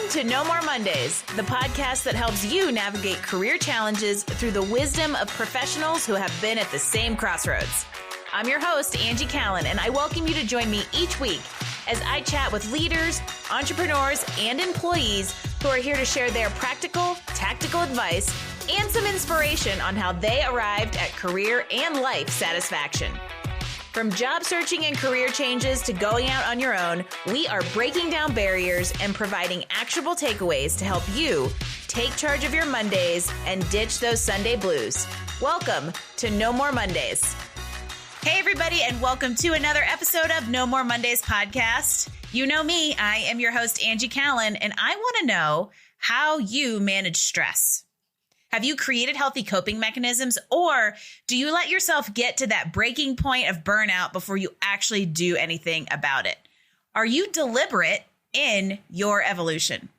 Welcome to No More Mondays, the podcast that helps you navigate career challenges through the wisdom of professionals who have been at the same crossroads. I'm your host, Angie Callen, and I welcome you to join me each week as I chat with leaders, entrepreneurs, and employees who are here to share their practical, tactical advice and some inspiration on how they arrived at career and life satisfaction. From job searching and career changes to going out on your own, we are breaking down barriers and providing actionable takeaways to help you take charge of your Mondays and ditch those Sunday blues. Welcome to No More Mondays. Hey, everybody, and welcome to another episode of No More Mondays podcast. You know me, I am your host, Angie Callen, and I want to know how you manage stress. Have you created healthy coping mechanisms, or do you let yourself get to that breaking point of burnout before you actually do anything about it? Are you deliberate in your evolution?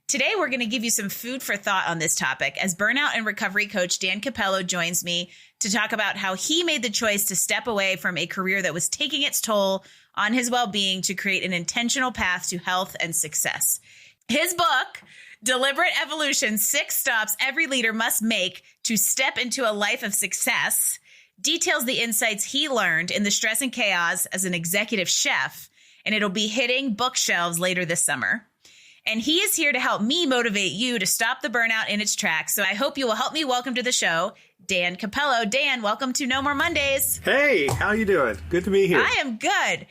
Today, we're going to give you some food for thought on this topic as burnout and recovery coach Dan Capello joins me to talk about how he made the choice to step away from a career that was taking its toll on his well-being to create an intentional path to health and success. His book, Deliberate Evolution, 6 Stops Every Leader Must Make to Step into a Life of Success, details the insights he learned in the stress and chaos as an executive chef, and it'll be hitting bookshelves later this summer. And he is here to help me motivate you to stop the burnout in its tracks. So I hope you will help me welcome to the show, Dan Capello. Dan, welcome to No More Mondays. Hey, how you doing? Good to be here. I am good.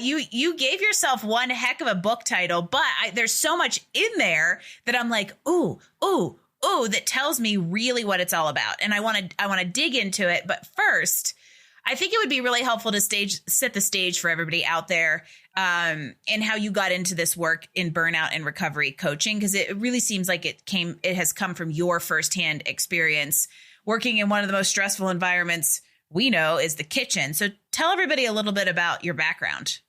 You gave yourself one heck of a book title, but there's so much in there that I'm like, ooh, that tells me really what it's all about. And I want to dig into it. But first, I think it would be really helpful to set the stage for everybody out there and how you got into this work in burnout and recovery coaching, because it really seems like it has come from your firsthand experience working in one of the most stressful environments we know is the kitchen. So tell everybody a little bit about your background.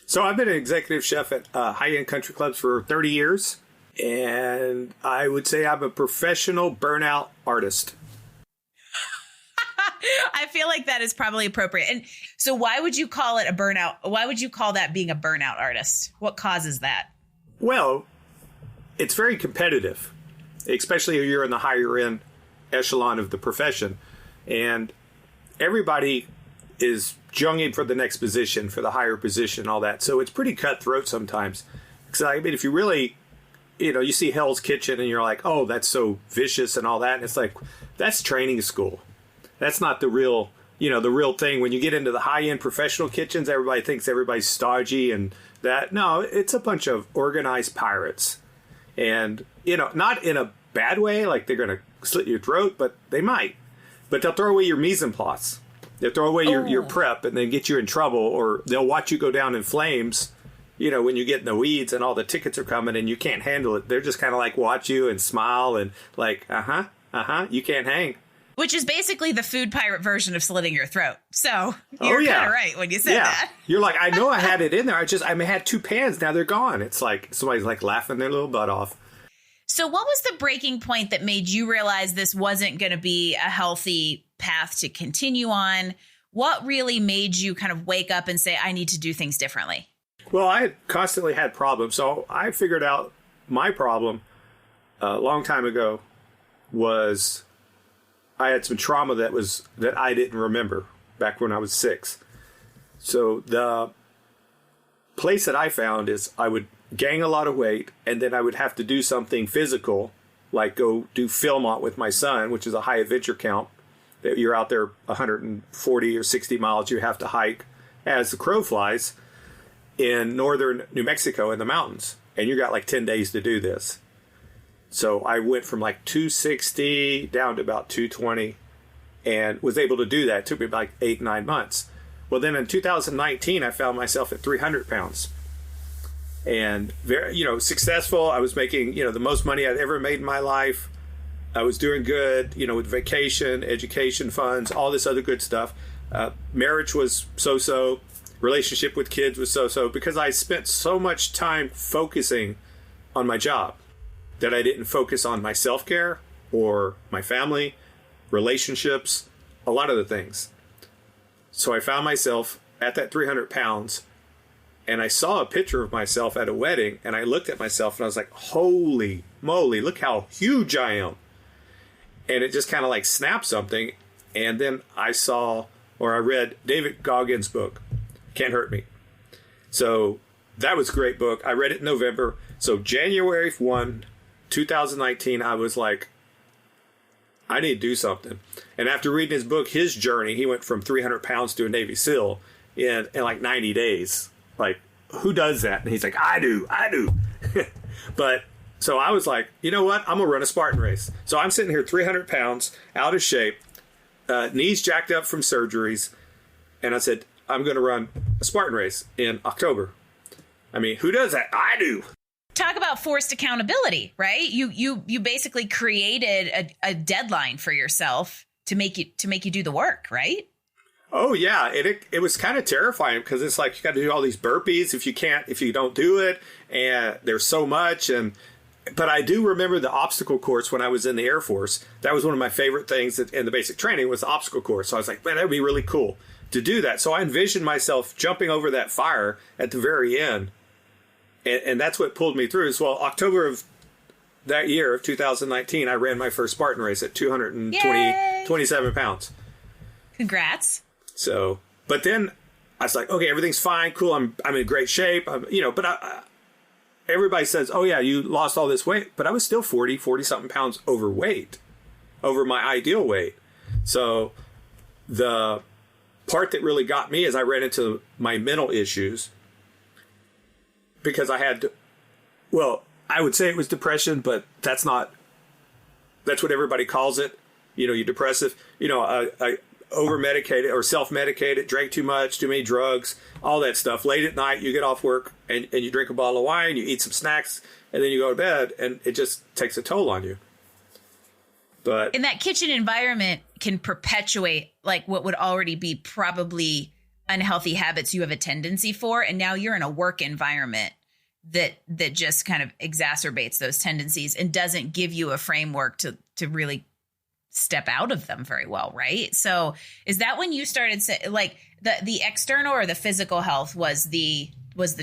So I've been an executive chef at high-end country clubs for 30 years, and I would say I'm a professional burnout artist. I feel like that is probably appropriate. And so why would you call it a burnout? Why would you call that being a burnout artist? What causes that? Well, it's very competitive, especially if you're in the higher end echelon of the profession. And everybody is junging for the next position, for the higher position, all that. So it's pretty cutthroat sometimes. Because I mean, if you really, you see Hell's Kitchen and you're like, oh, that's so vicious and all that. And it's like, that's training school. That's not the real, the real thing. When you get into the high-end professional kitchens, everybody thinks everybody's stodgy and that. No, it's a bunch of organized pirates. And, not in a bad way, like they're going to slit your throat, but they might. But they'll throw away your mise en place. They'll throw away your prep and then get you in trouble, or they'll watch you go down in flames, when you get in the weeds and all the tickets are coming and you can't handle it. They're just kind of like watch you and smile and like, you can't hang. Which is basically the food pirate version of slitting your throat. So you're kind of right when you said that. You're like, I know I had it in there. I had 2 pans. Now they're gone. It's like somebody's like laughing their little butt off. So what was the breaking point that made you realize this wasn't going to be a healthy path to continue on? What really made you kind of wake up and say, I need to do things differently? Well, I had constantly had problems. So I figured out my problem a long time ago was I had some trauma that I didn't remember back when I was 6. So the place that I found is I would gain a lot of weight, and then I would have to do something physical, like go do Philmont with my son, which is a high adventure camp that you're out there 140 or 60 miles you have to hike as the crow flies in northern New Mexico in the mountains. And you got like 10 days to do this. So I went from like 260 down to about 220 and was able to do that. It took me like 8-9 months. Well, then in 2019, I found myself at 300 pounds and very, successful. I was making, the most money I'd ever made in my life. I was doing good, with vacation, education funds, all this other good stuff. Marriage was so-so. Relationship with kids was so-so because I spent so much time focusing on my job that I didn't focus on my self-care or my family, relationships, a lot of the things. So I found myself at that 300 pounds And I saw a picture of myself at a wedding, and I looked at myself and I was like, holy moly, look how huge I am. And it just kind of like snapped something. And then I read David Goggins' book, Can't Hurt Me. So that was a great book. I read it in November. So January 1, 2019, I was like, I need to do something. And after reading his book, his journey, he went from 300 pounds to a Navy SEAL in like 90 days. Like, who does that? And he's like, I do. But so I was like, you know what? I'm going to run a Spartan race. So I'm sitting here 300 pounds, out of shape, knees jacked up from surgeries. And I said, I'm going to run a Spartan race in October. I mean, who does that? I do. Talk about forced accountability, right? You basically created a deadline for yourself to make you do the work, right? Oh yeah, it was kind of terrifying because it's like you got to do all these burpees if you don't do it, and there's so much. But I do remember the obstacle course when I was in the Air Force. That was one of my favorite things in the basic training was the obstacle course. So I was like, man, that would be really cool to do that. So I envisioned myself jumping over that fire at the very end, and that's what pulled me through. As well, October of that year of 2019, I ran my first Spartan race at 27 pounds. Congrats. So, but then I was like, okay, everything's fine, cool. I'm in great shape. But everybody says, oh yeah, you lost all this weight, but I was still 40 something pounds overweight, over my ideal weight. So the part that really got me is I ran into my mental issues because I would say it was depression, but that's what everybody calls it. You're depressive. I over-medicated or self-medicated, drank too much, too many drugs, all that stuff. Late at night, you get off work and you drink a bottle of wine, you eat some snacks, and then you go to bed, and it just takes a toll on you. But in that kitchen environment can perpetuate like what would already be probably unhealthy habits you have a tendency for, and now you're in a work environment that just kind of exacerbates those tendencies and doesn't give you a framework to really step out of them very well, right? So is that when you started like the external or the physical health was the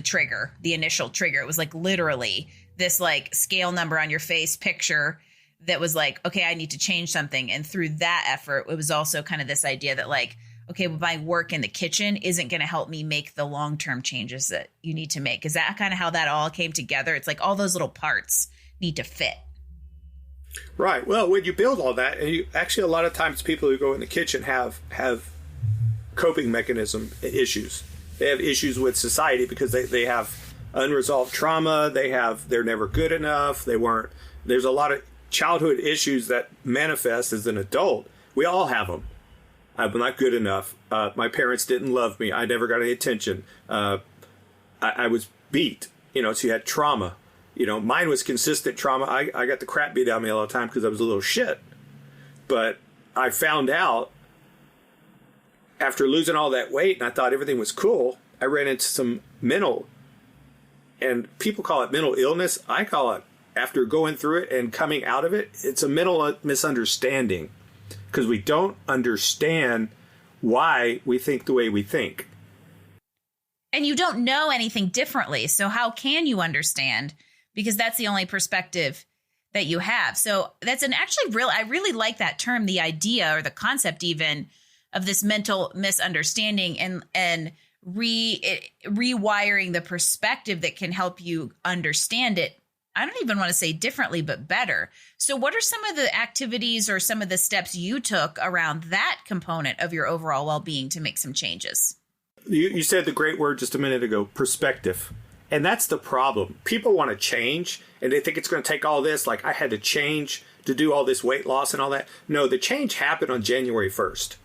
trigger, the initial trigger? It was like literally this like scale number on your face picture that was like, okay, I need to change something. And through that effort, it was also kind of this idea that like, okay, well, my work in the kitchen isn't going to help me make the long-term changes that you need to make. Is that kind of how that all came together? It's like all those little parts need to fit. Right. Well, when you build all that, and you actually a lot of times people who go in the kitchen have coping mechanism issues. They have issues with society because they have unresolved trauma. They're never good enough. There's a lot of childhood issues that manifest as an adult. We all have them. I'm not good enough. My parents didn't love me. I never got any attention. I was beat. So you had trauma. Mine was consistent trauma. I got the crap beat out of me all the time because I was a little shit. But I found out after losing all that weight and I thought everything was cool, I ran into some mental, and people call it mental illness. I call it, after going through it and coming out of it, it's a mental misunderstanding because we don't understand why we think the way we think. And you don't know anything differently. So how can you understand? Because that's the only perspective that you have. So that's I really like that term, the idea or the concept even of this mental misunderstanding and rewiring the perspective that can help you understand it. I don't even want to say differently, but better. So what are some of the activities or some of the steps you took around that component of your overall well-being to make some changes? You said the great word just a minute ago, perspective. And that's the problem. People want to change and they think it's going to take all this. Like I had to change to do all this weight loss and all that. No, the change happened on January 1st.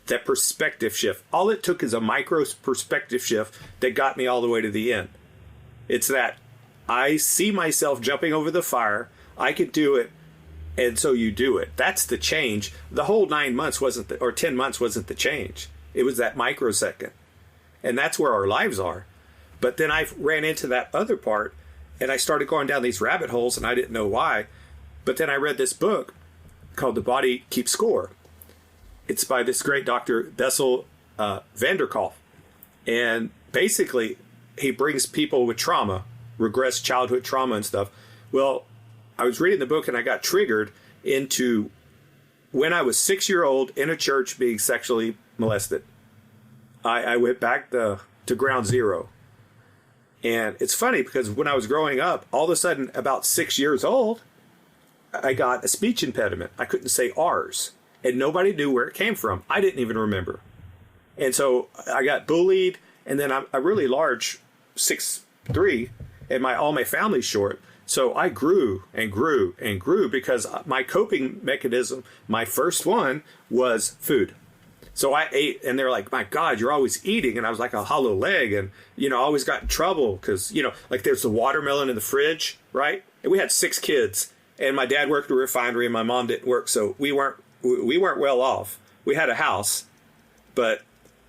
That perspective shift. All it took is a micro perspective shift that got me all the way to the end. It's that I see myself jumping over the fire. I could do it. And so you do it. That's the change. The whole 9 months or 10 months wasn't the change. It was that microsecond. And that's where our lives are. But then I ran into that other part and I started going down these rabbit holes and I didn't know why. But then I read this book called The Body Keeps Score. It's by this great Dr. Bessel van der Kolk. And basically he brings people with trauma, regressed childhood trauma and stuff. Well, I was reading the book and I got triggered into when I was 6-year-old in a church being sexually molested. I went back to ground zero. And it's funny because when I was growing up, all of a sudden, about 6 years old, I got a speech impediment. I couldn't say R's. And nobody knew where it came from. I didn't even remember. And so I got bullied. And then I'm a really large 6'3", and all my family's short. So I grew and grew and grew because my coping mechanism, my first one, was food. So I ate, and they're like, my God, you're always eating. And I was like a hollow leg. And, I always got in trouble because, like there's the watermelon in the fridge, right? And we had 6 kids. And my dad worked at a refinery and my mom didn't work. So we weren't well off. We had a house, but,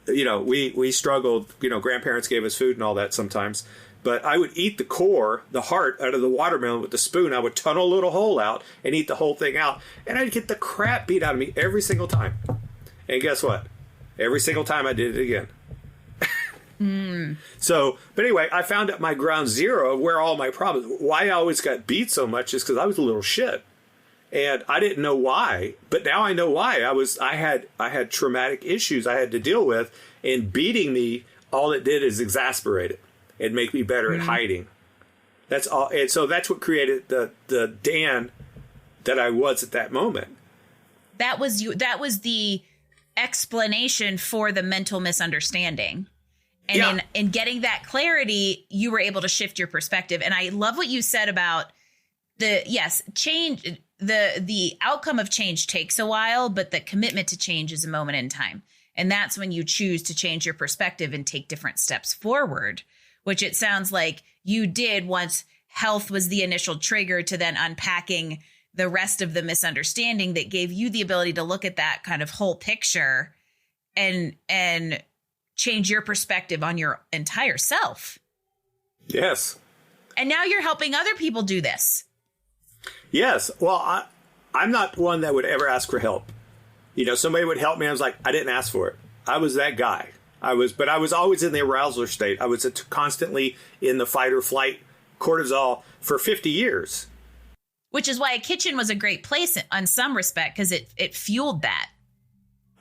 we struggled. Grandparents gave us food and all that sometimes. But I would eat the core, the heart, out of the watermelon with the spoon. I would tunnel a little hole out and eat the whole thing out. And I'd get the crap beat out of me every single time. And guess what? Every single time I did it again. So, but anyway, I found out my ground zero of where all my problems, why I always got beat so much is because I was a little shit. And I didn't know why, but now I know why. I had traumatic issues I had to deal with, and beating me, all it did is exasperate it and make me better at hiding. That's all. And so that's what created the Dan that I was at that moment. That was you. That was the explanation for the mental misunderstanding. And in getting that clarity, you were able to shift your perspective. And I love what you said about change. The outcome of change takes a while, but the commitment to change is a moment in time. And that's when you choose to change your perspective and take different steps forward, which it sounds like you did once health was the initial trigger to then unpacking the rest of the misunderstanding that gave you the ability to look at that kind of whole picture and change your perspective on your entire self. Yes. And now you're helping other people do this. Yes. Well, I'm not one that would ever ask for help. Somebody would help me. I was like, I didn't ask for it. I was that guy. But I was always in the arousal state. I was constantly in the fight or flight cortisol for 50 years. Which is why a kitchen was a great place on some respect, because it fueled that.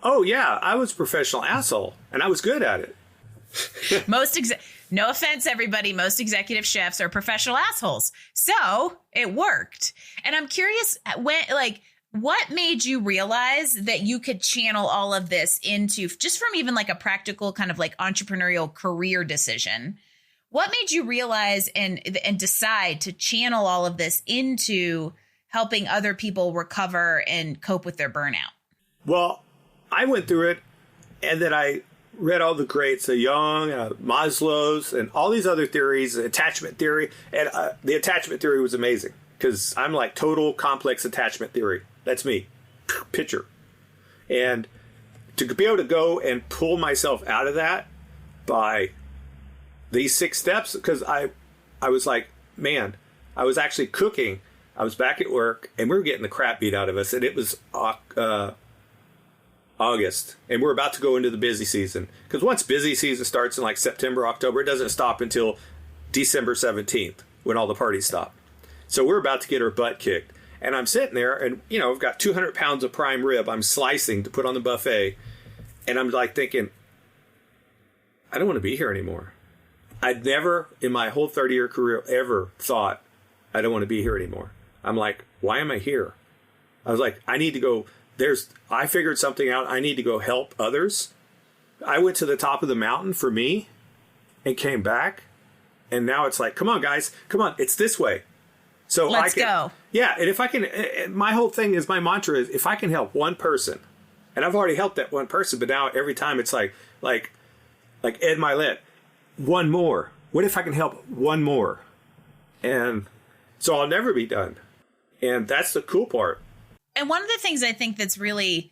Oh, yeah. I was a professional asshole, and I was good at it. No offense, everybody. Most executive chefs are professional assholes. So it worked. And I'm curious, what made you realize that you could channel all of this into, just from even like a practical kind of like entrepreneurial career decision? What made you realize and decide to channel all of this into helping other people recover and cope with their burnout? Well, I went through it, and then I read all the greats, Jung, Maslow's, and all these other theories, attachment theory. And the attachment theory was amazing because I'm like total complex attachment theory. That's me. Picture. And to be able to go and pull myself out of that by these 6 steps, because I was like, man, I was actually cooking. I was back at work, and we were getting the crap beat out of us. And it was August, and we're about to go into the busy season. Because once busy season starts in like September, October, it doesn't stop until December 17th when all the parties stop. So we're about to get our butt kicked. And I'm sitting there, and, I've got 200 pounds of prime rib I'm slicing to put on the buffet. And I'm like thinking, I don't want to be here anymore. I'd never in my whole 30-year career ever thought I don't want to be here anymore. I'm like, why am I here? I was like, I need to go. I figured something out. I need to go help others. I went to the top of the mountain for me and came back. And now it's like, come on, guys, come on. It's this way. So let's go. Yeah. And if I can, my whole thing is, my mantra is, if I can help one person, and I've already helped that one person, but now every time it's like Ed Milet, one more. What if I can help one more? And so I'll never be done. And that's the cool part. And one of the things I think that's really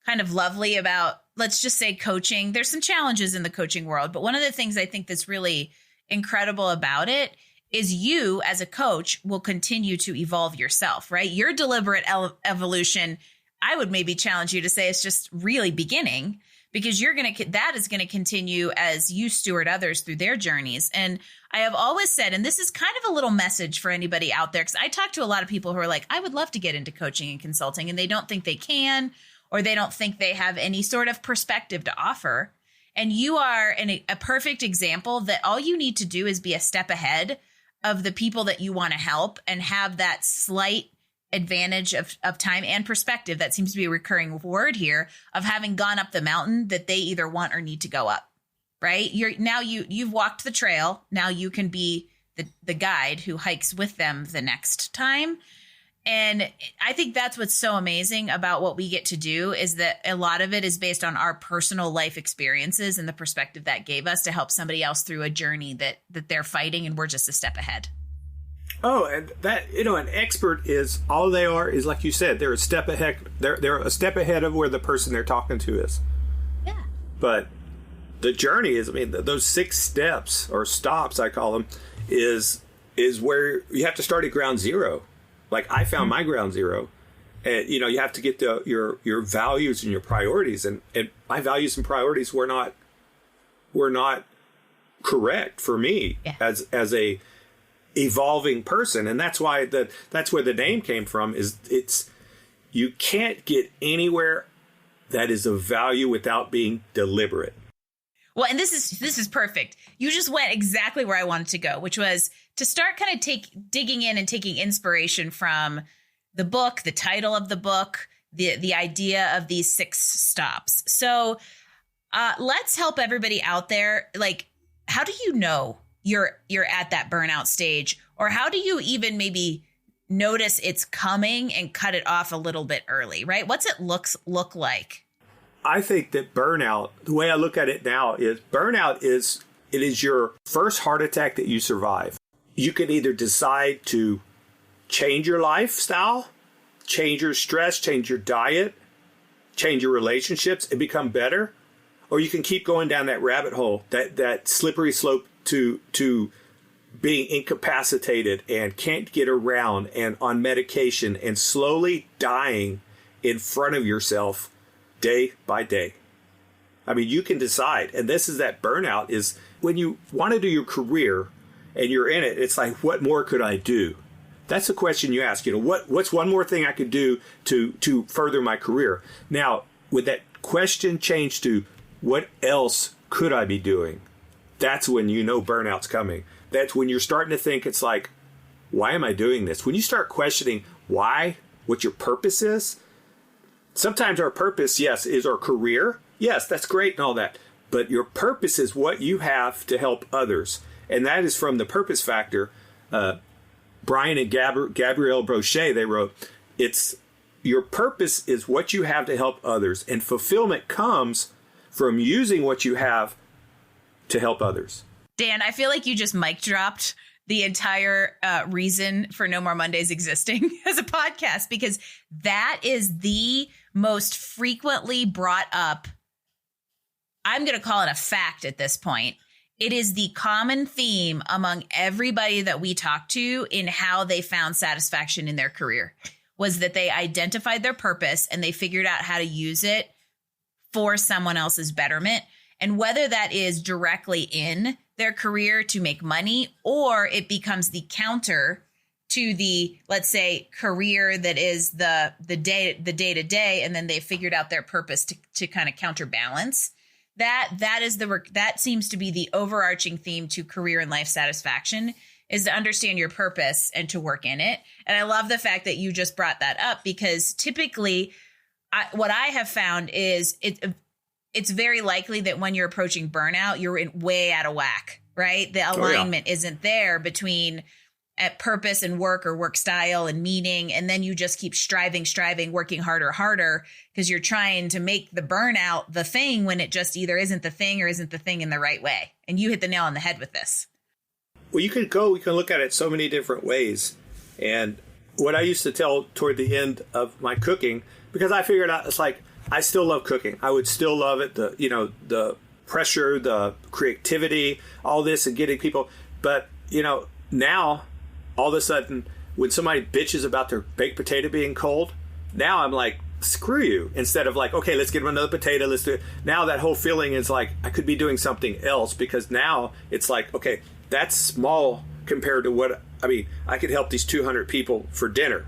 kind of lovely about, let's just say, coaching, there's some challenges in the coaching world, but one of the things I think that's really incredible about it is you as a coach will continue to evolve yourself, right? Your deliberate evolution, I would maybe challenge you to say, it's just really beginning, because that is going to continue as you steward others through their journeys. And I have always said, and this is kind of a little message for anybody out there, because I talk to a lot of people who are like, I would love to get into coaching and consulting, and they don't think they can, or they don't think they have any sort of perspective to offer. And you are a perfect example that all you need to do is be a step ahead of the people that you want to help and have that slight advantage of time and perspective. That seems to be a recurring word here, of having gone up the mountain that they either want or need to go up, right? You've walked the trail. Now you can be the guide who hikes with them the next time. And I think that's what's so amazing about what we get to do, is that a lot of it is based on our personal life experiences and the perspective that gave us to help somebody else through a journey that they're fighting, and we're just a step ahead. Oh, and that, an expert is, all they are is, like you said, they're a step ahead. They're a step ahead of where the person they're talking to is. Yeah. But the journey is, those 6 steps or stops, I call them, is where you have to start at ground zero. Like I found my ground zero, and you have to get your values and your priorities, and my values and priorities were not correct for me as a evolving person. And that's why that's where the name came from. You can't get anywhere that is of value without being deliberate. Well, and this is perfect. You just went exactly where I wanted to go, which was to start kind of digging in and taking inspiration from the book, the title of the book, the idea of these 6 stops. So let's help everybody out there. Like, how do you know you're at that burnout stage, or how do you even maybe notice it's coming and cut it off a little bit early, right? What's it look like? I think that burnout, the way I look at it now, is burnout is your first heart attack that you survive. You can either decide to change your lifestyle, change your stress, change your diet, change your relationships, and become better, or you can keep going down that rabbit hole, that slippery slope to being incapacitated and can't get around and on medication and slowly dying in front of yourself day by day. You can decide. And this is that burnout, is when you want to do your career and you're in it, it's like, what more could I do? That's the question you ask. What's one more thing I could do to further my career? Now, with that question change to what else could I be doing? That's when burnout's coming. That's when you're starting to think, it's like, why am I doing this? When you start questioning why, what your purpose is. Sometimes our purpose, yes, is our career. Yes, that's great and all that. But your purpose is what you have to help others. And that is from the Purpose Factor. Brian and Gabrielle Brochet, they wrote, it's your purpose is what you have to help others. And fulfillment comes from using what you have to help others. Dan, I feel like you just mic dropped the entire reason for No More Mondays existing as a podcast, because that is the most frequently brought up, I'm going to call it a fact at this point. It is the common theme among everybody that we talk to in how they found satisfaction in their career, was that they identified their purpose and they figured out how to use it for someone else's betterment. And whether that is directly in their career to make money, or it becomes the counter to the, let's say, career that is the day to day, and then they figured out their purpose to kind of counterbalance that seems to be the overarching theme to career and life satisfaction, is to understand your purpose and to work in it. And I love the fact that you just brought that up, because typically what I have found is it's very likely that when you're approaching burnout, you're way out of whack, right? The alignment isn't there between purpose and work, or work style and meaning. And then you just keep striving, working harder, because you're trying to make the burnout the thing when it just either isn't the thing or isn't the thing in the right way. And you hit the nail on the head with this. Well, we can look at it so many different ways. And what I used to tell toward the end of my cooking, because I figured out, it's like, I still love cooking. I would still love it. The pressure, the creativity, all this, and getting people. But, now all of a sudden, when somebody bitches about their baked potato being cold, now I'm like, screw you, instead of like, okay, let's get him another potato. Let's do it. Now that whole feeling is like, I could be doing something else, because now it's like, okay, that's small compared to what, I mean, I could help these 200 people for dinner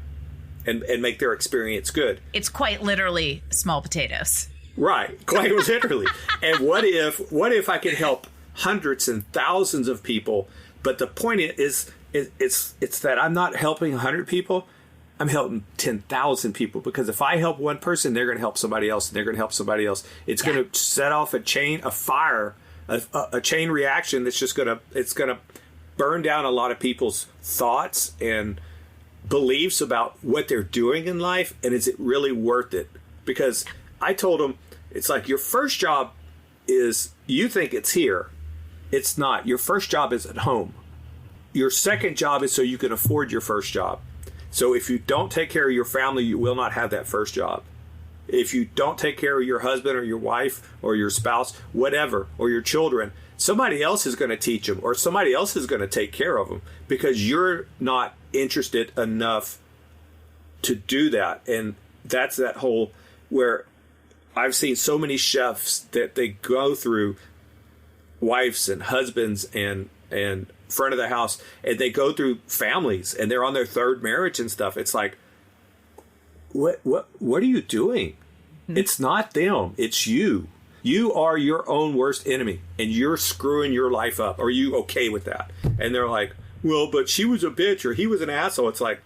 and make their experience good. It's quite literally small potatoes. Right. Quite literally. And what if I could help hundreds and thousands of people? But the point is it's that I'm not helping 100 people. I'm helping 10,000 people, because if I help one person, they're going to help somebody else, and they're going to help somebody else. It's going to set off a chain reaction that's just going to burn down a lot of people's thoughts and beliefs about what they're doing in life. And is it really worth it? Because I told them, it's like, your first job is, you think it's here. It's not. Your first job is at home. Your second job is so you can afford your first job. So if you don't take care of your family, you will not have that first job. If you don't take care of your husband or your wife or your spouse, whatever, or your children, somebody else is going to teach them, or somebody else is going to take care of them, because you're not interested enough to do that. And that's that whole, where I've seen so many chefs that they go through wives and husbands and front of the house, and they go through families, and they're on their third marriage and stuff. It's like, what are you doing? Mm-hmm. It's not them. It's you. You are your own worst enemy, and you're screwing your life up. Are you okay with that? And they're like, well, but she was a bitch, or he was an asshole. It's like,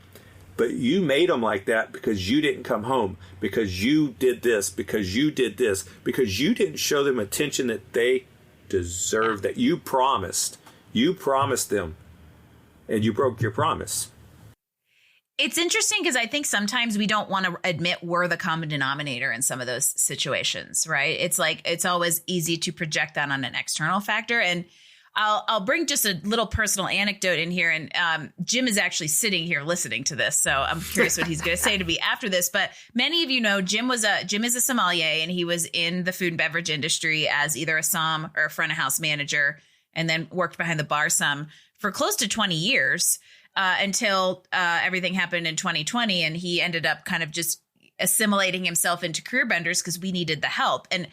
but you made them like that because you didn't come home, because you did this, because you did this, because you didn't show them attention that they deserve, that you promised. You promised them, and you broke your promise. It's interesting because I think sometimes we don't want to admit we're the common denominator in some of those situations, right? It's like, it's always easy to project that on an external factor. And I'll bring just a little personal anecdote in here. And Jim is actually sitting here listening to this, so I'm curious what he's going to say to me after this. But many of you know, Jim is a sommelier, and he was in the food and beverage industry as either a som or a front of house manager, and then worked behind the bar some for close to 20 years until everything happened in 2020. And he ended up kind of just assimilating himself into Career Benders because we needed the help. And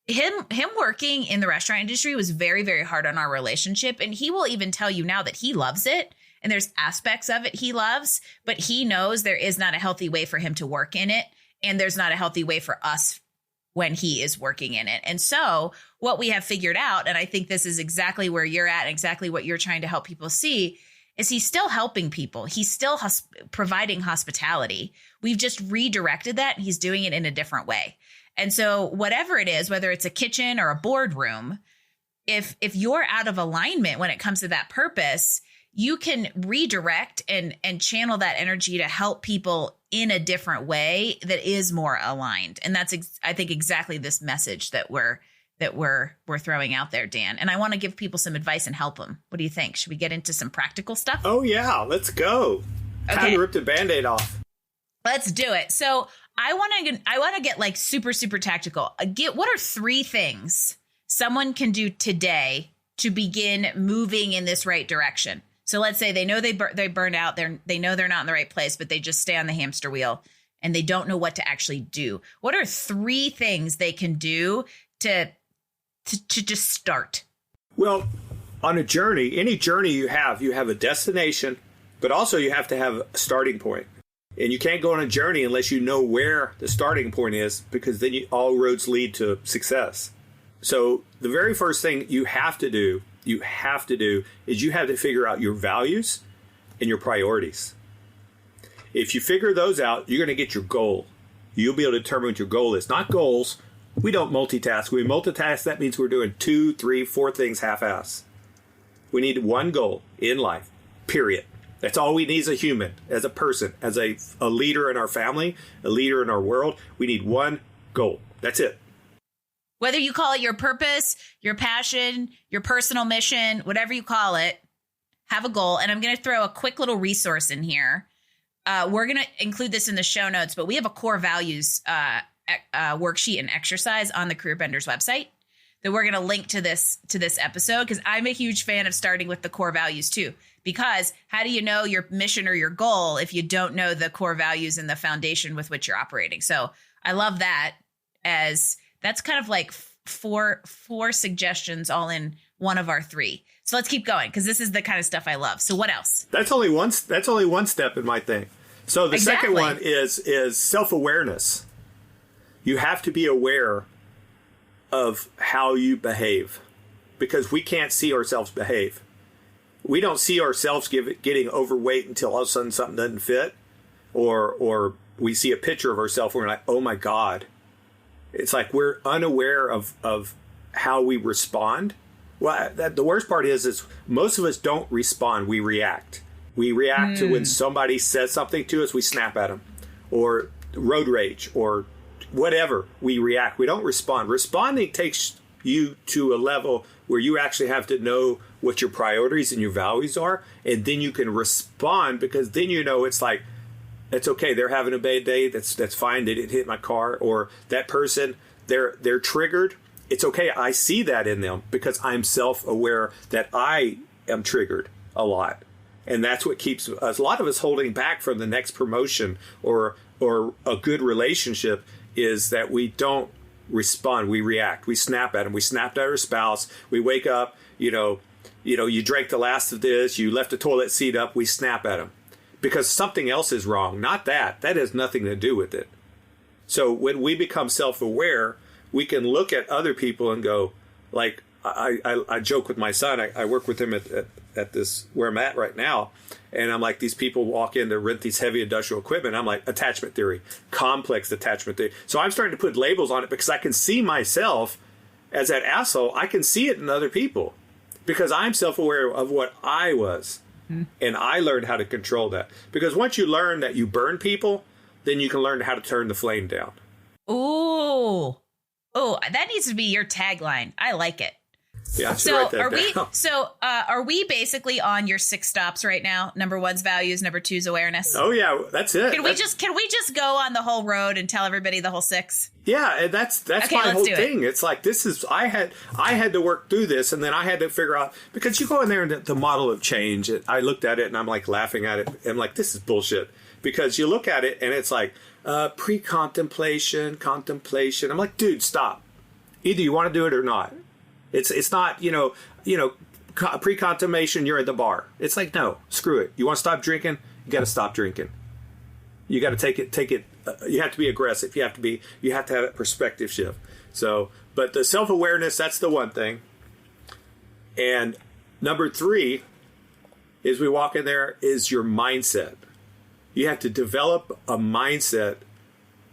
him working in the restaurant industry was very, very hard on our relationship. And he will even tell you now that he loves it. And there's aspects of it he loves, but he knows there is not a healthy way for him to work in it. And there's not a healthy way for us when he is working in it. And so what we have figured out, and I think this is exactly where you're at and exactly what you're trying to help people see, is he's still helping people. He's still providing hospitality. We've just redirected that, and he's doing it in a different way. And so whatever it is, whether it's a kitchen or a boardroom, if you're out of alignment when it comes to that purpose, you can redirect and channel that energy to help people in a different way that is more aligned. And that's, I think, exactly this message that we're throwing out there, Dan. And I want to give people some advice and help them. What do you think? Should we get into some practical stuff? Oh, yeah. Let's go. Okay. Time to rip the Band-Aid off. Let's do it. So I want to get like super, super tactical. What are 3 things someone can do today to begin moving in this right direction? So let's say they know they burned out. They know they're not in the right place, but they just stay on the hamster wheel and they don't know what to actually do. What are 3 things they can do to just start? Well, on a journey, any journey you have a destination, but also you have to have a starting point. And you can't go on a journey unless you know where the starting point is, because then all roads lead to success. So the very first thing you have to do is you have to figure out your values and your priorities. If you figure those out, you're going to get your goal. You'll be able to determine what your goal is. Not goals. We don't multitask. When we multitask, that means we're doing 2, 3, 4 things half-ass. We need one goal in life, period. That's all we need as a human, as a person, as a leader in our family, a leader in our world. We need one goal. That's it. Whether you call it your purpose, your passion, your personal mission, whatever you call it, have a goal. And I'm going to throw a quick little resource in here. We're going to include this in the show notes, but we have a core values worksheet and exercise on the Career Benders website that we're going to link to this episode, because I'm a huge fan of starting with the core values too. Because how do you know your mission or your goal if you don't know the core values and the foundation with which you're operating? So I love that, as that's kind of like four suggestions all in one of our three. So let's keep going, because this is the kind of stuff I love. So what else? That's only one step in my thing. So the second one is self-awareness. You have to be aware of how you behave, because we can't see ourselves behave. We don't see ourselves getting overweight until all of a sudden something doesn't fit, or we see a picture of ourselves and we're like, oh my God. It's like we're unaware of how we respond. Well, the worst part is most of us don't respond. We react. We react to when somebody says something to us, we snap at them, or road rage, or whatever. We react. We don't respond. Responding takes you to a level where you actually have to know what your priorities and your values are, and then you can respond, because then you know it's like, it's okay. They're having a bad day. That's fine. They didn't hit my car, or that person, they're triggered. It's okay. I see that in them because I'm self-aware that I am triggered a lot. And that's what keeps a lot of us holding back from the next promotion or a good relationship, is that we don't respond. We react. We snap at them. We snapped at our spouse. We wake up, you drank the last of this. You left the toilet seat up. We snap at them because something else is wrong. Not that. That has nothing to do with it. So when we become self-aware, we can look at other people and go, like, I joke with my son. I work with him at this where I'm at right now. And I'm like, these people walk in to rent these heavy industrial equipment. I'm like, attachment theory, complex attachment theory. So I'm starting to put labels on it because I can see myself as that asshole. I can see it in other people because I'm self-aware of what I was. And I learned how to control that. Because once you learn that you burn people, then you can learn how to turn the flame down. Ooh, that needs to be your tagline. I like it. Yeah, are we basically on your 6 stops right now? Number 1's values, number 2's awareness. Oh yeah, that's it. Can we just go on the whole road and tell everybody the whole 6? Yeah, and that's okay, my whole thing. It's like, this is I had to work through this, and then I had to figure out, because you go in there and the model of change. I looked at it and I'm like laughing at it. I'm like, this is bullshit, because you look at it and it's like pre-contemplation, contemplation. I'm like, dude, stop. Either you want to do it or not. It's not, pre-contemplation, you're at the bar. It's like, no, screw it. You want to stop drinking? You got to stop drinking. You got to take it. You have to be aggressive. You have to have a perspective shift. So, but the self-awareness, that's the one thing. And number 3 is, we walk in there, is your mindset. You have to develop a mindset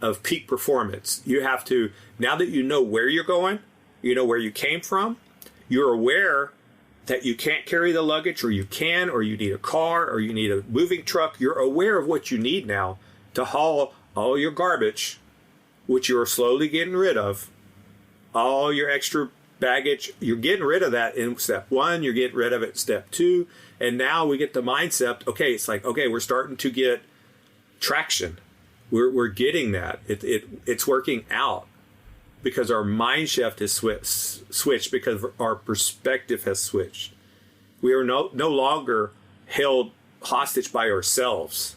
of peak performance. You have to, now that you know where you're going, you know where you came from, you're aware that you can't carry the luggage, or you can, or you need a car, or you need a moving truck. You're aware of what you need now to haul all your garbage, which you're slowly getting rid of, all your extra baggage. You're getting rid of that in step 1. You're getting rid of it in step 2. And now we get the mindset. Okay, it's like, okay, we're starting to get traction. We're getting that. It's working out. Because our mind shift has switched, because our perspective has switched. We are no longer held hostage by ourselves,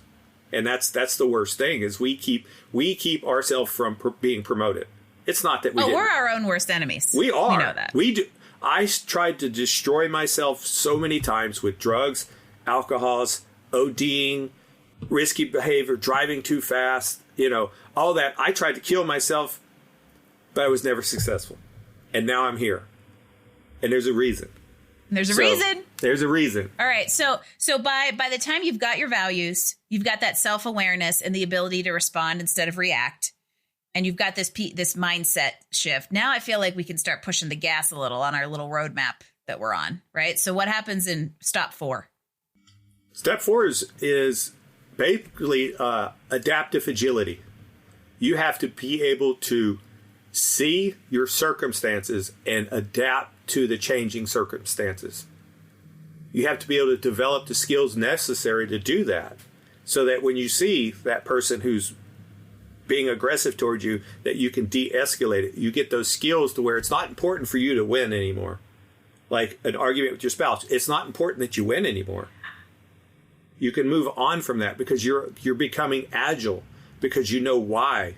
and that's the worst thing. Is we keep ourselves from being promoted. It's not that we're our own worst enemies. We are. We know that. We do. I tried to destroy myself so many times with drugs, alcohols, ODing, risky behavior, driving too fast. All that. I tried to kill myself, but I was never successful. And now I'm here. And there's a reason. There's a reason. All right. So by the time you've got your values, you've got that self-awareness and the ability to respond instead of react, and you've got this mindset shift. Now I feel like we can start pushing the gas a little on our little roadmap that we're on, right? So what happens in step 4? Step 4 is basically adaptive agility. You have to be able to see your circumstances and adapt to the changing circumstances. You have to be able to develop the skills necessary to do that, so that when you see that person who's being aggressive towards you, that you can de-escalate it. You get those skills to where it's not important for you to win anymore. Like an argument with your spouse, it's not important that you win anymore. You can move on from that because you're becoming agile, because you know why.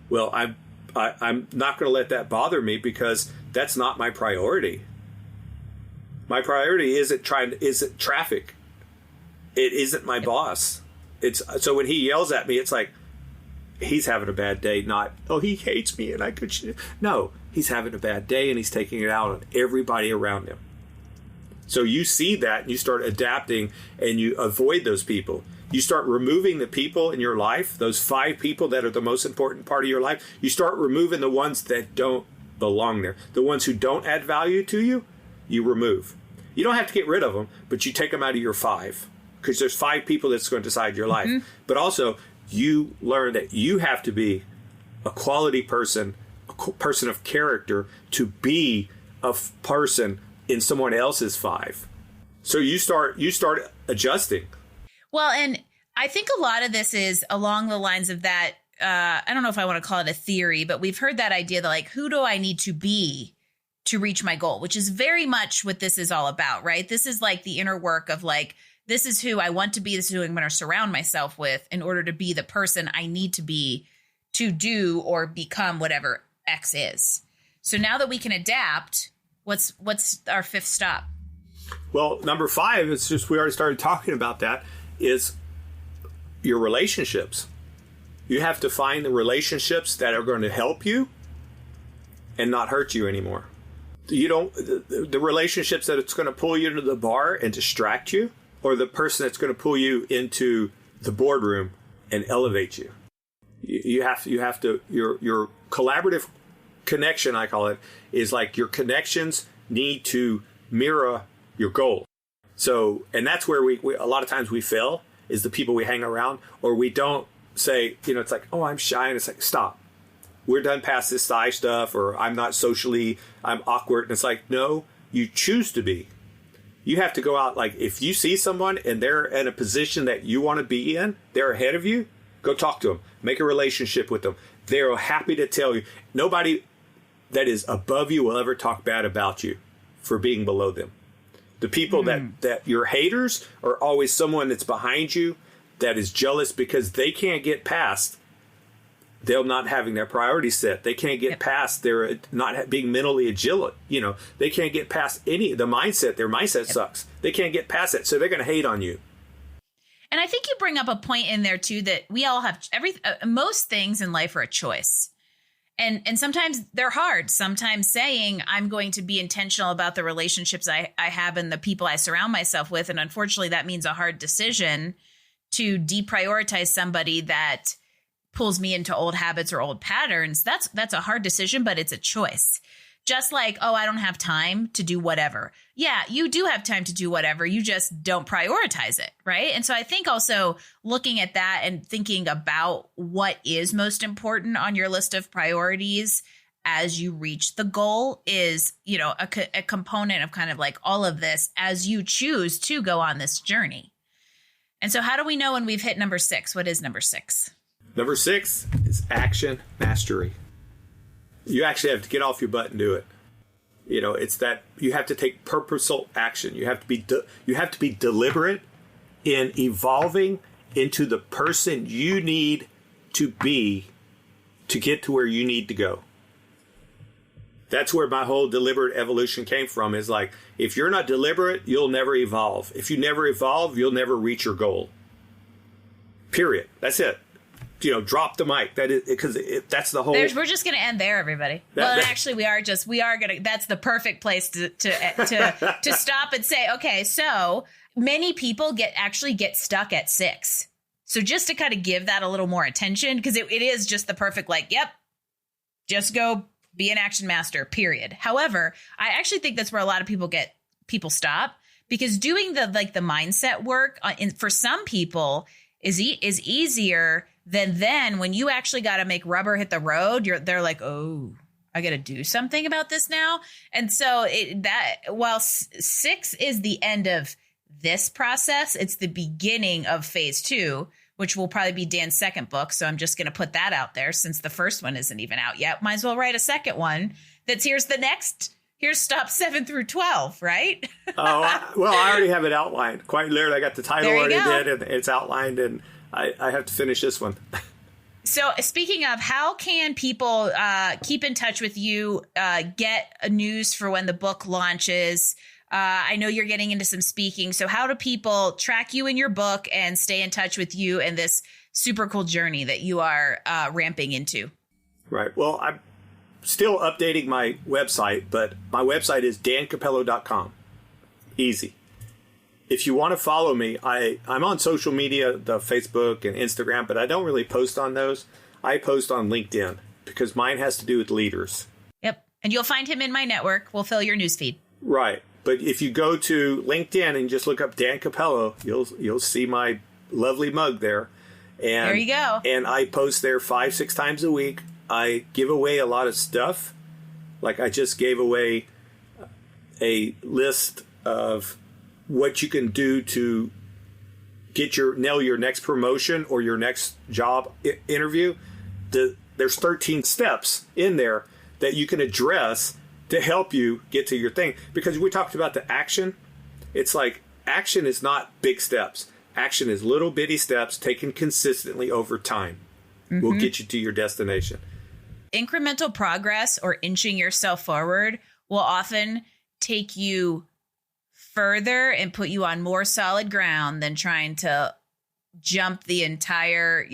Well, I'm not going to let that bother me because that's not my priority. My priority isn't traffic. It isn't my boss. So when he yells at me, it's like he's having a bad day, not, oh, he hates me and I could. No, he's having a bad day and he's taking it out on everybody around him. So you see that and you start adapting and you avoid those people. You start removing the people in your life, those 5 people that are the most important part of your life. You start removing the ones that don't belong there. The ones who don't add value to you, you remove. You don't have to get rid of them, but you take them out of your 5 because there's 5 people that's going to decide your life. Mm-hmm. But also, you learn that you have to be a quality person, a person of character to be a person in someone else's 5. So you start adjusting. Well, and I think a lot of this is along the lines of that. I don't know if I want to call it a theory, but we've heard that idea that like, who do I need to be to reach my goal, which is very much what this is all about, right? This is like the inner work of like, this is who I want to be. This is who I'm going to surround myself with in order to be the person I need to be to do or become whatever X is. So now that we can adapt, what's our 5th stop? Well, number 5, it's just, we already started talking about that, is your relationships. You have to find the relationships that are going to help you and not hurt you anymore. You don't, the relationships that it's going to pull you into the bar and distract you, or the person that's going to pull you into the boardroom and elevate you. You have to, your collaborative connection, I call it, is like your connections need to mirror your goal. So, and that's where we a lot of times we fail, is the people we hang around, or we don't say, it's like, oh, I'm shy. And it's like, stop. We're done past this shy stuff, or I'm awkward. And it's like, no, you choose to be. You have to go out. Like, if you see someone and they're in a position that you want to be in, they're ahead of you, go talk to them, make a relationship with them. They're happy to tell you. Nobody that is above you will ever talk bad about you for being below them. The people that your haters are always someone that's behind you that is jealous because they can't get past them not having their priorities set. They can't get past their not being mentally agile. They can't get past their mindset. Their mindset sucks. They can't get past it. So they're going to hate on you. And I think you bring up a point in there, too, that we all have most things in life are a choice. And sometimes they're hard. Sometimes saying I'm going to be intentional about the relationships I have and the people I surround myself with. And unfortunately, that means a hard decision to deprioritize somebody that pulls me into old habits or old patterns. That's a hard decision, but it's a choice. Just like, oh, I don't have time to do whatever. Yeah, you do have time to do whatever. You just don't prioritize it, right? And so I think also looking at that and thinking about what is most important on your list of priorities as you reach the goal is, a component of kind of like all of this as you choose to go on this journey. And so how do we know when we've hit number 6? What is number 6? Number 6 is action mastery. You actually have to get off your butt and do it. It's that you have to take purposeful action. You have to be deliberate in evolving into the person you need to be to get to where you need to go. That's where my whole deliberate evolution came from, is like, if you're not deliberate, you'll never evolve. If you never evolve, you'll never reach your goal. Period. That's it. Drop the mic. That is because that's the whole. We're just going to end there, everybody. Actually, we are going to. That's the perfect place to stop and say, okay, so many people get stuck at 6. So just to kind of give that a little more attention, because it is just the perfect, like, yep, just go be an action master, period. However, I actually think that's where a lot of people stop, because doing the mindset work for some people is easier than then when you actually got to make rubber hit the road. They're like, oh, I got to do something about this now. And so while 6 is the end of this process, it's the beginning of phase 2, which will probably be Dan's second book. So I'm just going to put that out there since the first one isn't even out yet. Might as well write a second one here's stop 7 through 12, right? I already have it outlined. Quite literally, I got the title already did, and it's outlined, and I have to finish this one. So speaking of, how can people keep in touch with you, get news for when the book launches? I know you're getting into some speaking. So how do people track you in your book and stay in touch with you and this super cool journey that you are ramping into? Right. Well, I'm still updating my website, but my website is dancapello.com. Easy. If you want to follow me, I'm on social media, the Facebook and Instagram, but I don't really post on those. I post on LinkedIn because mine has to do with leaders. Yep. And you'll find him in my network. We'll fill your newsfeed. Right. But if you go to LinkedIn and just look up Dan Capello, you'll see my lovely mug there. And there you go. And I post there 5-6 times a week. I give away a lot of stuff. Like I just gave away a list of what you can do to nail your next promotion or your next job interview. There's 13 steps in there that you can address to help you get to your thing. Because we talked about the action. It's like action is not big steps. Action is little bitty steps taken consistently over time. Mm-hmm. Will get you to your destination. Incremental progress or inching yourself forward will often take you further and put you on more solid ground than trying to jump the entire,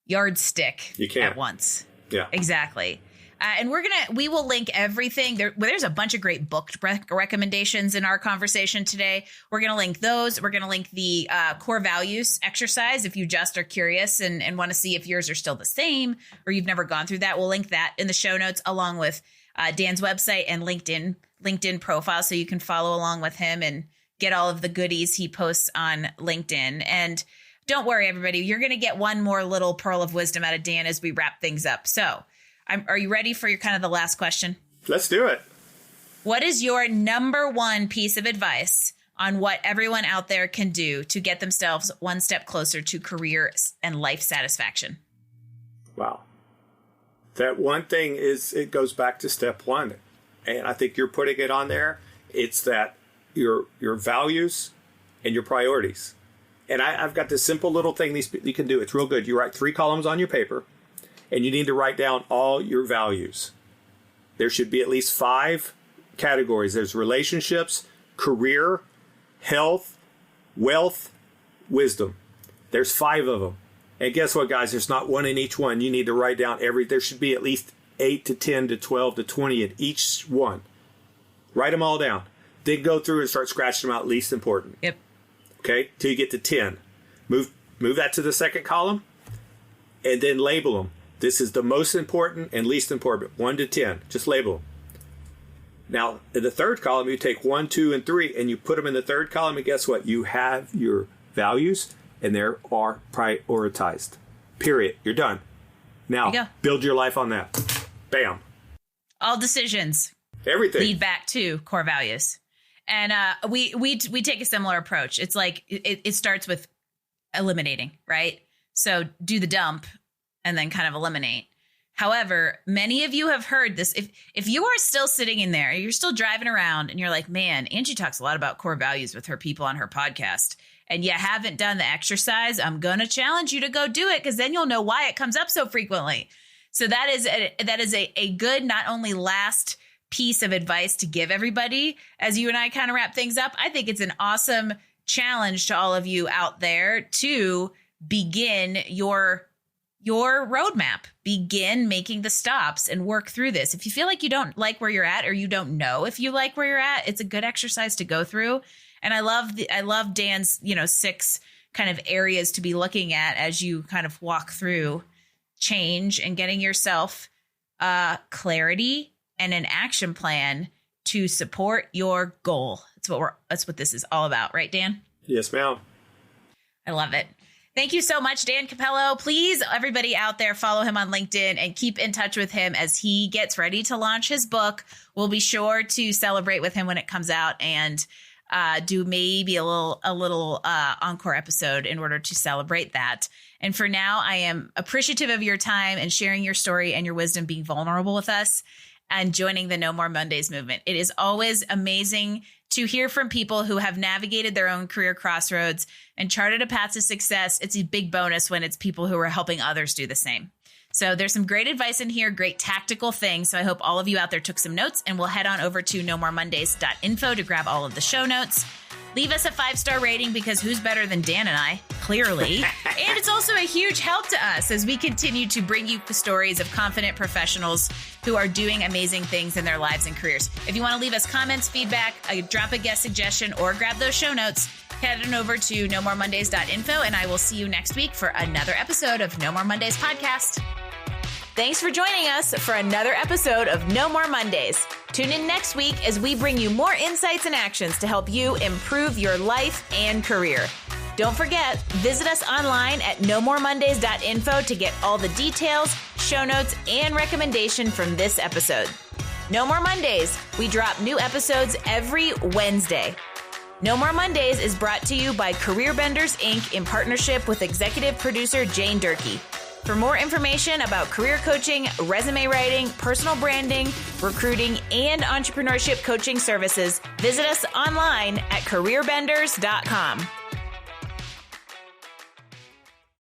yardstick at once. Yeah, exactly. And we will link everything there. There's a bunch of great book recommendations in our conversation today. We're going to link those. We're going to link the core values exercise. If you just are curious and want to see if yours are still the same or you've never gone through that, we'll link that in the show notes along with Dan's website and LinkedIn profile. So you can follow along with him and get all of the goodies he posts on LinkedIn. And don't worry, everybody, you're going to get one more little pearl of wisdom out of Dan as we wrap things up. So are you ready for your kind of the last question? Let's do it. What is your number one piece of advice on what everyone out there can do to get themselves one step closer to career and life satisfaction? Wow. That one thing is, it goes back to step one. And I think you're putting it on there. It's that your values and your priorities. And I've got this simple little thing you can do. It's real good. You write 3 columns on your paper. And you need to write down all your values. There should be at least 5 categories. There's relationships, career, health, wealth, wisdom. There's 5 of them. And guess what, guys? There's not one in each one. You need to write down there should be at least 8 to 10 to 12 to 20 in each one. Write them all down. Then go through and start scratching them out least important. Yep. Okay? Till you get to 10. Move that to the second column and then label them. This is the most important and least important, 1 to 10. Just label them. Now, in the third column, you take 1, 2, and 3, and you put them in the third column, and guess what? You have your values, and they are prioritized. Period. You're done. Now, build your life on that. Bam. All decisions. Everything. Lead back to core values. And we take a similar approach. It's like it starts with eliminating, right? So do the dump. And then kind of eliminate. However, many of you have heard this. If you are still sitting in there, you're still driving around and you're like, man, Angie talks a lot about core values with her people on her podcast, and you haven't done the exercise, I'm going to challenge you to go do it, because then you'll know why it comes up so frequently. So that is a good, not only last piece of advice to give everybody as you and I kind of wrap things up. I think it's an awesome challenge to all of you out there to begin your roadmap. Begin making the stops and work through this. If you feel like you don't like where you're at, or you don't know if you like where you're at, it's a good exercise to go through. And I love Dan's, 6 kind of areas to be looking at as you kind of walk through change and getting yourself clarity and an action plan to support your goal. That's what this is all about, right, Dan? Yes, ma'am. I love it. Thank you so much, Dan Capello. Please, everybody out there, follow him on LinkedIn and keep in touch with him as he gets ready to launch his book. We'll be sure to celebrate with him when it comes out and do maybe a little encore episode in order to celebrate that. And for now, I am appreciative of your time and sharing your story and your wisdom, being vulnerable with us. and joining the No More Mondays movement. It is always amazing to hear from people who have navigated their own career crossroads and charted a path to success. It's a big bonus when it's people who are helping others do the same. So there's some great advice in here, great tactical things. So I hope all of you out there took some notes, and we'll head on over to nomoremondays.info to grab all of the show notes. Leave us a 5-star rating, because who's better than Dan and I? Clearly. And it's also a huge help to us as we continue to bring you stories of confident professionals who are doing amazing things in their lives and careers. If you want to leave us comments, feedback, drop a guest suggestion, or grab those show notes, head on over to nomoremondays.info, and I will see you next week for another episode of No More Mondays podcast. Thanks for joining us for another episode of No More Mondays. Tune in next week as we bring you more insights and actions to help you improve your life and career. Don't forget, visit us online at nomoremondays.info to get all the details, show notes, and recommendation from this episode. No More Mondays. We drop new episodes every Wednesday. No More Mondays is brought to you by Career Benders, Inc. in partnership with executive producer Jane Durkee. For more information about career coaching, resume writing, personal branding, recruiting, and entrepreneurship coaching services, visit us online at careerbenders.com.